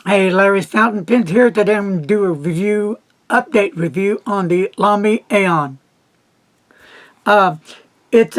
Hey, Larry's Fountain Pens here. Today I'm going to do a update review on the Lamy Aion. It's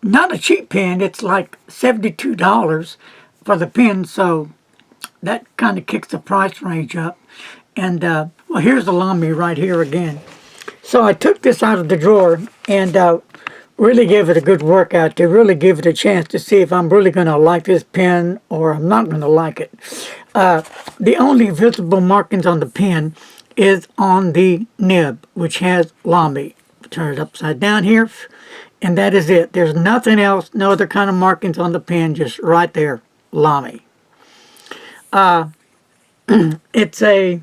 not a cheap pen. It's like $72 for the pen, so that kind of kicks the price range up. And, well, here's the Lamy right here again. So I took this out of the drawer and really gave it a good workout to really give it a chance to see if I'm really going to like this pen or I'm not going to like it. The only visible markings on the pen is on the nib, which has Lamy. Turn it upside down here, and that is it. There's nothing else, no other kind of markings on the pen, just right there, Lamy. It's a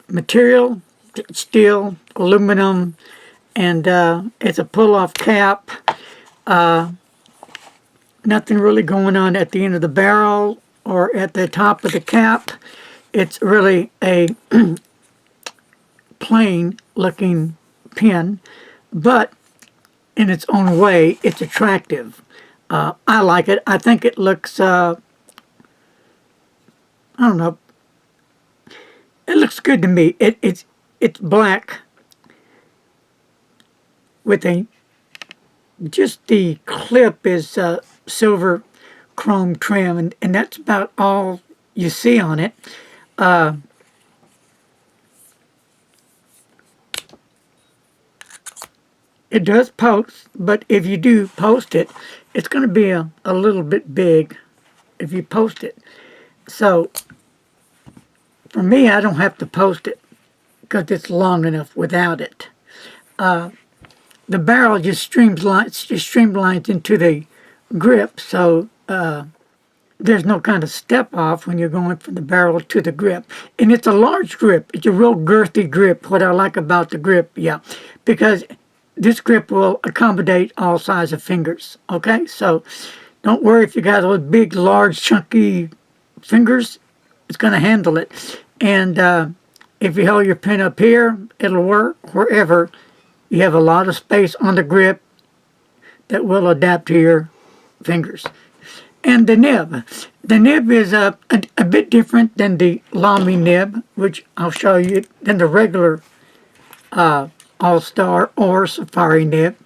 material, steel, aluminum, and it's a pull-off cap. Nothing really going on at the end of the barrel or at the top of the cap. It's really a plain looking pen, but in its own way, it's attractive. I like it. I think it looks, I don't know, it looks good to me. It's black with just the clip is silver chrome trim, and that's about all you see on it. It does post, but if you do post it, it's going to be a little bit big if you post it. So for me, I don't have to post it because it's long enough without it. The barrel just streamlines into the grip, so there's no kind of step off when you're going from the barrel to the grip. And it's a large grip. It's a real girthy grip. What I like about the grip, yeah, because this grip will accommodate all size of fingers, okay? So don't worry if you got those big, large, chunky fingers, it's going to handle it. And if you hold your pen up here, it'll work wherever. You have a lot of space on the grip that will adapt to your fingers. And the nib is a bit different than the Lamy nib, which I'll show you, than the regular All-Star or Safari nib.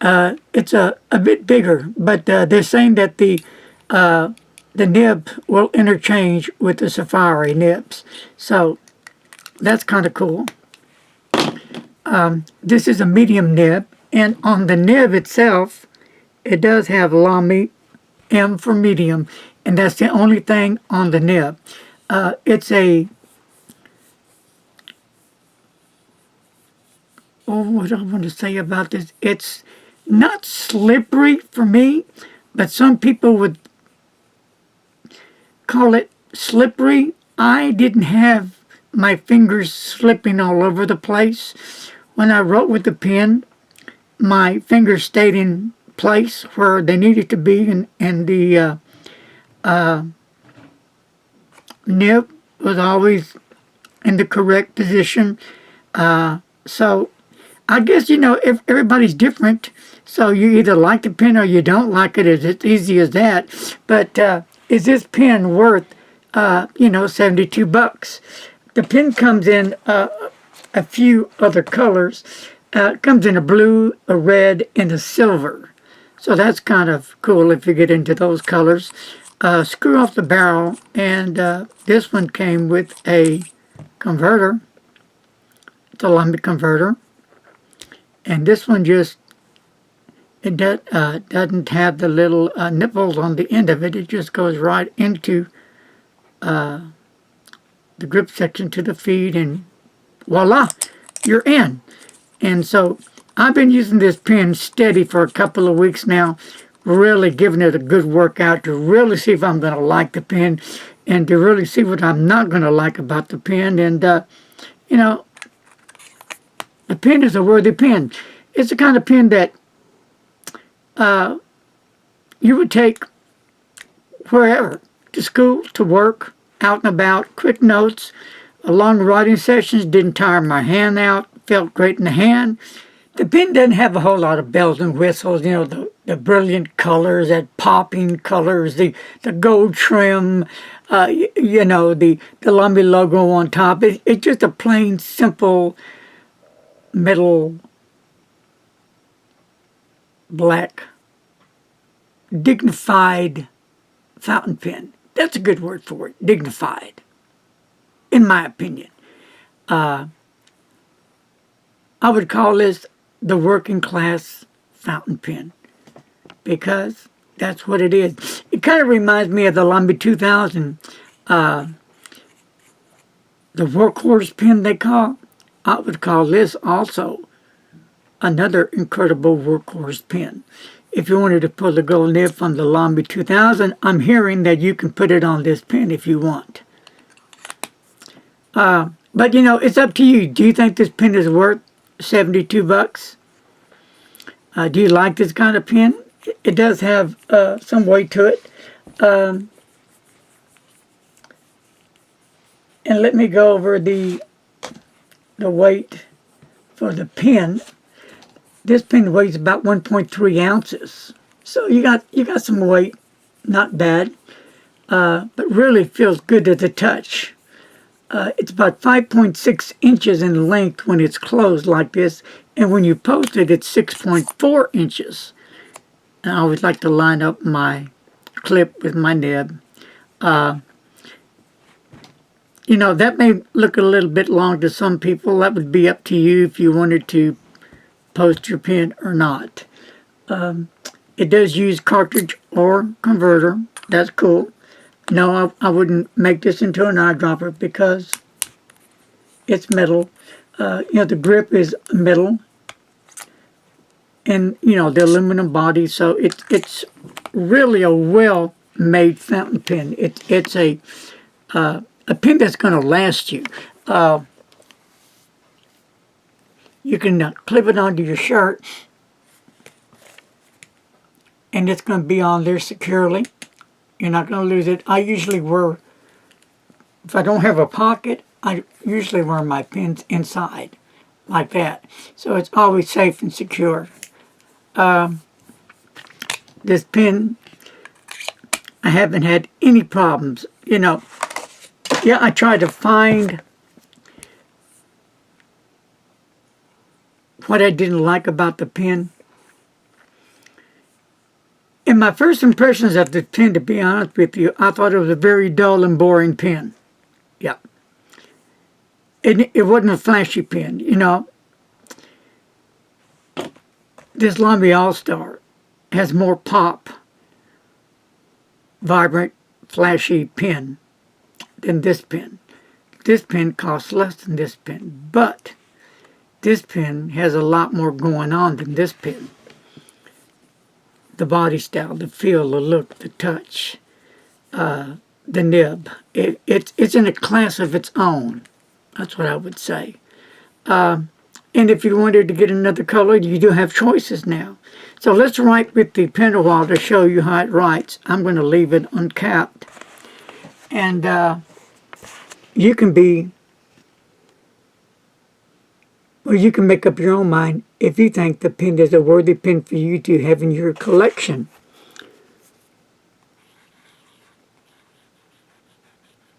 It's a bit bigger, but they're saying that the nib will interchange with the Safari nibs. So that's kind of cool. This is a medium nib, and on the nib itself, it does have Lamy M for medium, and that's the only thing on the nib. It's a, what I want to say about this, it's not slippery for me, but some people would call it slippery. I didn't have my fingers slipping all over the place. When I wrote with the pen, my fingers stayed in place where they needed to be, and the nib was always in the correct position. So I guess, if everybody's different, so you either like the pen or you don't like it. It's easy as that. But is this pen worth, $72? The pen comes in a few other colors. It comes in a blue, a red, and a silver. So that's kind of cool if you get into those colors. Screw off the barrel, and this one came with a converter. It's a Lamy converter. And this one doesn't have the little nipples on the end of it. It just goes right into the grip section to the feed, and voila, you're in. And so I've been using this pen steady for a couple of weeks now, really giving it a good workout to really see if I'm going to like the pen and to really see what I'm not going to like about the pen. And, the pen is a worthy pen. It's the kind of pen that you would take wherever, to school, to work, out and about, quick notes, long writing sessions, didn't tire my hand out, felt great in the hand. The pen doesn't have a whole lot of bells and whistles, you know, the brilliant colors, that popping colors, the gold trim, you know, the Lamy logo on top. It's just a plain, simple, metal, black, dignified fountain pen. That's a good word for it, dignified, in my opinion. I would call this the working class fountain pen because that's what it is. It kind of reminds me of the Lamy 2000, the workhorse pen they call. I would call this also another incredible workhorse pen. If you wanted to pull the gold nib from the Lamy 2000, I'm hearing that you can put it on this pen if you want. But you know, it's up to you. Do you think this pen is worth $72? Do you like this kind of pen? It does have some weight to it. And let me go over the weight for the pen. This pen weighs about 1.3 ounces. So you got some weight, not bad. But really feels good to the touch. It's about 5.6 inches in length when it's closed like this, and when you post it, it's 6.4 inches. And I always like to line up my clip with my nib. You know, that may look a little bit long to some people. That would be up to you if you wanted to post your pen or not. It does use cartridge or converter. That's cool. No, I wouldn't make this into an eyedropper because it's metal. You know, the grip is metal, and you know the aluminum body. So it's really a well-made fountain pen. It's a pen that's going to last you. You can clip it onto your shirt, and it's going to be on there securely. You're not going to lose it. I usually wear, if I don't have a pocket, I usually wear my pens inside, like that. So it's always safe and secure. This pen, I haven't had any problems. You know, yeah, I tried to find what I didn't like about the pen. In my first impressions of the pen, to be honest with you, I thought it was a very dull and boring pen. Yeah. It wasn't a flashy pen, you know. This Lamy All-Star has more pop, vibrant, flashy pen than this pen. This pen costs less than this pen, but this pen has a lot more going on than this pen. The body style, the feel, the look, the touch, the nib. It's in a class of its own. That's what I would say. And if you wanted to get another color, you do have choices now. So let's write with the pen a while to show you how it writes. I'm going to leave it uncapped. And you can you can make up your own mind if you think the pen is a worthy pen for you to have in your collection.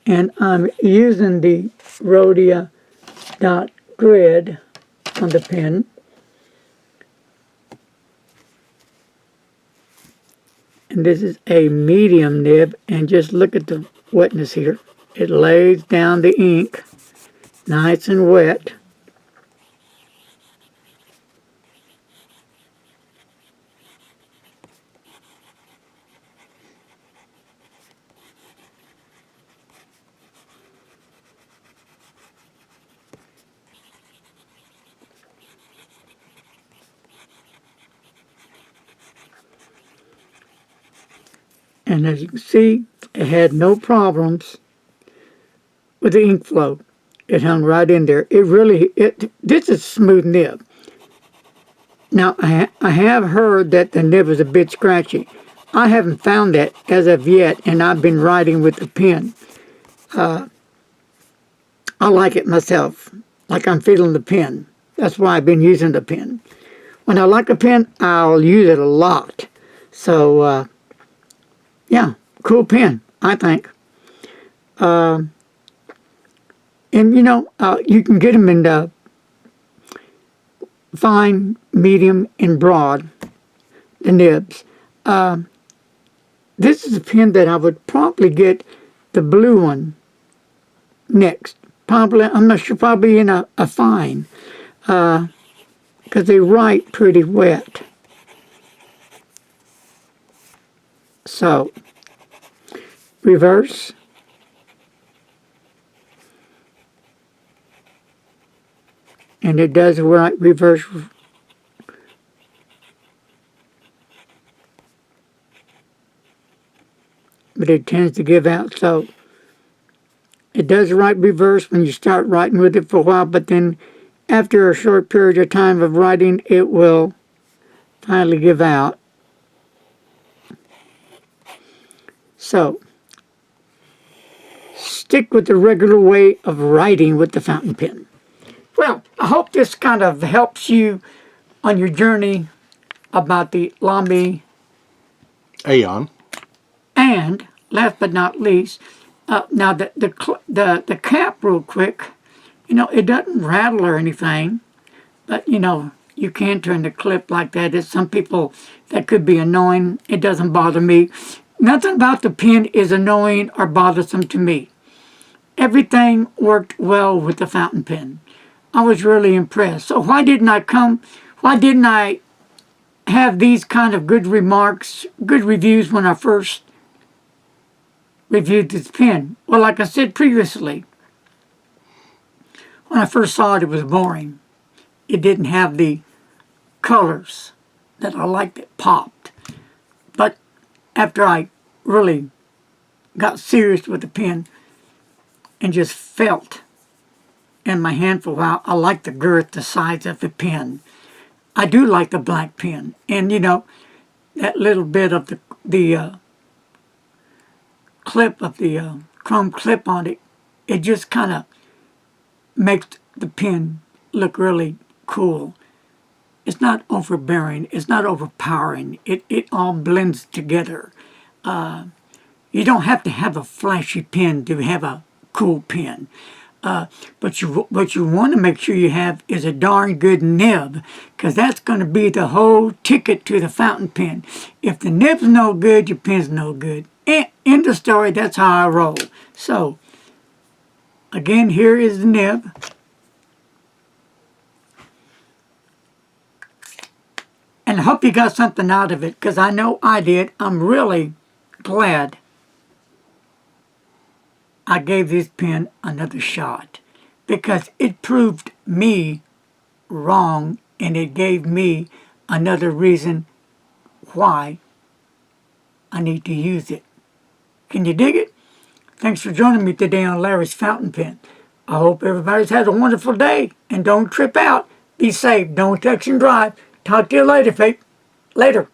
And I'm using the Rhodia dot grid on the pen. And this is a medium nib, and just look at the wetness here. It lays down the ink nice and wet. And as you can see, it had no problems with the ink flow. It hung right in there. This is a smooth nib. Now, I have heard that the nib is a bit scratchy. I haven't found that as of yet, and I've been writing with the pen. I like it myself, like I'm feeling the pen. That's why I've been using the pen. when I like a pen, I'll use it a lot. So, yeah, cool pen, I think. And you can get them in the fine, medium, and broad, the nibs. This is a pen that I would probably get the blue one next. Probably, I'm not sure, probably in a fine, because they write pretty wet. So, reverse. And it does write reverse. But it tends to give out, so it does write reverse when you start writing with it for a while, but then after a short period of time of writing, it will finally give out. So, stick with the regular way of writing with the fountain pen. Well, I hope this kind of helps you on your journey about the Lamy Aion. And last but not least, now the cap, real quick, it doesn't rattle or anything, but you can turn the clip like that. It's some people that could be annoying. It doesn't bother me. Nothing about the pen is annoying or bothersome to me. Everything worked well with the fountain pen. I was really impressed. So why didn't I have these kind of good remarks, good reviews when I first reviewed this pen? Well, like I said previously, when I first saw it, it was boring. It didn't have the colors that I liked that popped. But after I really got serious with the pen and just felt in my hand for a while, I like the girth, the size of the pen. I do like the black pen. And, that little bit of the clip of the chrome clip on it, it just kind of makes the pen look really cool. It's not overbearing. It's not overpowering. It all blends together. You don't have to have a flashy pen to have a cool pen. But what you want to make sure you have is a darn good nib, because that's going to be the whole ticket to the fountain pen. If the nib's no good, your pen's no good. End of story. That's how I roll. So, again, here is the nib. And I hope you got something out of it, because I know I did. I'm really glad I gave this pen another shot, because it proved me wrong, and it gave me another reason why I need to use it. Can you dig it? Thanks for joining me today on Larry's Fountain Pen. I hope everybody's had a wonderful day, and don't trip out. Be safe. Don't text and drive. Talk to you later, Faith. Later.